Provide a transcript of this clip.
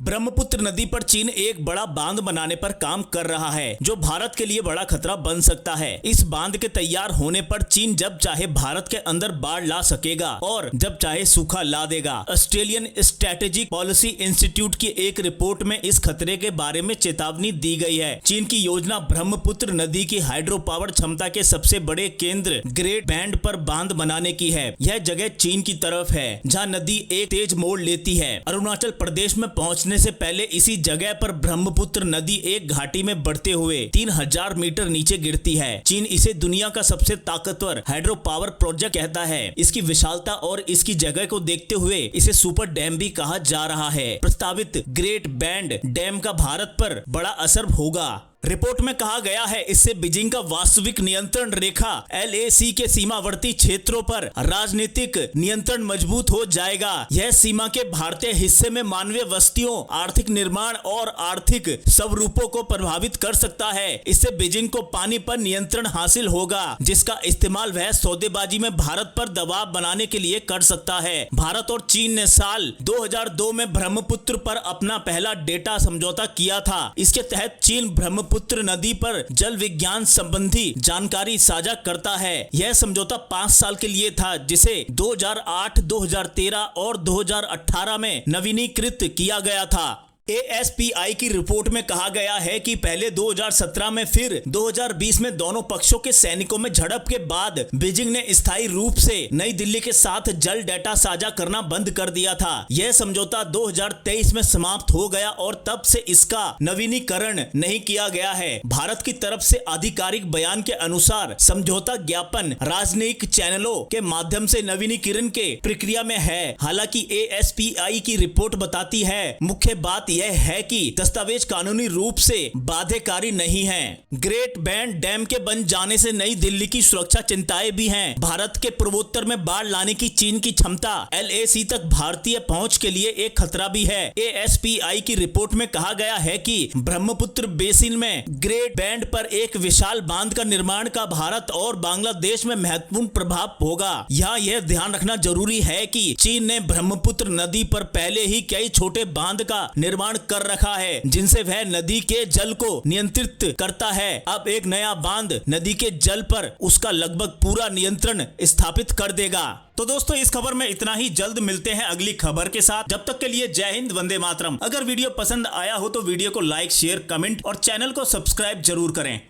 ब्रह्मपुत्र नदी पर चीन एक बड़ा बांध बनाने पर काम कर रहा है, जो भारत के लिए बड़ा खतरा बन सकता है। इस बांध के तैयार होने पर चीन जब चाहे भारत के अंदर बाढ़ ला सकेगा और जब चाहे सूखा ला देगा। ऑस्ट्रेलियन स्ट्रेटेजिक पॉलिसी इंस्टीट्यूट की एक रिपोर्ट में इस खतरे के बारे में चेतावनी दी गई है। चीन की योजना ब्रह्मपुत्र नदी की हाइड्रो पावर क्षमता के सबसे बड़े केंद्र ग्रेट बैंड पर बांध बनाने की है। यह जगह चीन की तरफ है, जहाँ नदी एक तेज मोड़ लेती है। अरुणाचल प्रदेश में पहुंचने से पहले इसी जगह पर ब्रह्मपुत्र नदी एक घाटी में बढ़ते हुए 3000 मीटर नीचे गिरती है। चीन इसे दुनिया का सबसे ताकतवर हाइड्रो पावर प्रोजेक्ट कहता है। इसकी विशालता और इसकी जगह को देखते हुए इसे सुपर डैम भी कहा जा रहा है। प्रस्तावित ग्रेट बैंड डैम का भारत पर बड़ा असर होगा। रिपोर्ट में कहा गया है, इससे बीजिंग का वास्तविक नियंत्रण रेखा LAC के सीमावर्ती क्षेत्रों पर राजनीतिक नियंत्रण मजबूत हो जाएगा। यह सीमा के भारतीय हिस्से में मानवीय बस्तियों, आर्थिक निर्माण और आर्थिक स्वरूपों को प्रभावित कर सकता है। इससे बीजिंग को पानी पर नियंत्रण हासिल होगा, जिसका इस्तेमाल वह सौदेबाजी में भारत पर दबाव बनाने के लिए कर सकता है। भारत और चीन ने साल 2002 में ब्रह्मपुत्र पर अपना पहला डेटा समझौता किया था। इसके तहत चीन ब्रह्मपुत्र नदी पर जल विज्ञान संबंधी जानकारी साझा करता है। यह समझौता 5 साल के लिए था, जिसे 2008, 2013 और 2018 में नवीनीकृत किया गया था। ASPI की रिपोर्ट में कहा गया है कि पहले 2017 में फिर 2020 में दोनों पक्षों के सैनिकों में झड़प के बाद बीजिंग ने स्थायी रूप से नई दिल्ली के साथ जल डेटा साझा करना बंद कर दिया था। यह समझौता 2023 में समाप्त हो गया और तब से इसका नवीनीकरण नहीं किया गया है। भारत की तरफ से आधिकारिक बयान के अनुसार समझौता ज्ञापन राजनयिक चैनलों के माध्यम से नवीनीकरण के प्रक्रिया में है। हालांकि ASPI की रिपोर्ट बताती है, मुख्य बात यह है कि दस्तावेज कानूनी रूप से बाध्यकारी नहीं है। ग्रेट बैंड डैम के बन जाने से नई दिल्ली की सुरक्षा चिंताएं भी हैं। भारत के पूर्वोत्तर में बाढ़ लाने की चीन की क्षमता LAC तक भारतीय पहुंच के लिए एक खतरा भी है। ASPI की रिपोर्ट में कहा गया है कि ब्रह्मपुत्र बेसिन में ग्रेट बैंड पर एक विशाल बांध का निर्माण का भारत और बांग्लादेश में महत्वपूर्ण प्रभाव होगा। यहाँ यह ध्यान रखना जरूरी है कि चीन ने ब्रह्मपुत्र नदी पर पहले ही कई छोटे बांध का निर्माण कर रखा है, जिनसे वह नदी के जल को नियंत्रित करता है। अब एक नया बांध नदी के जल पर उसका लगभग पूरा नियंत्रण स्थापित कर देगा। तो दोस्तों, इस खबर में इतना ही। जल्द मिलते हैं अगली खबर के साथ। जब तक के लिए जय हिंद, वंदे मातरम। अगर वीडियो पसंद आया हो तो वीडियो को लाइक, शेयर, कमेंट और चैनल को सब्सक्राइब जरूर करें।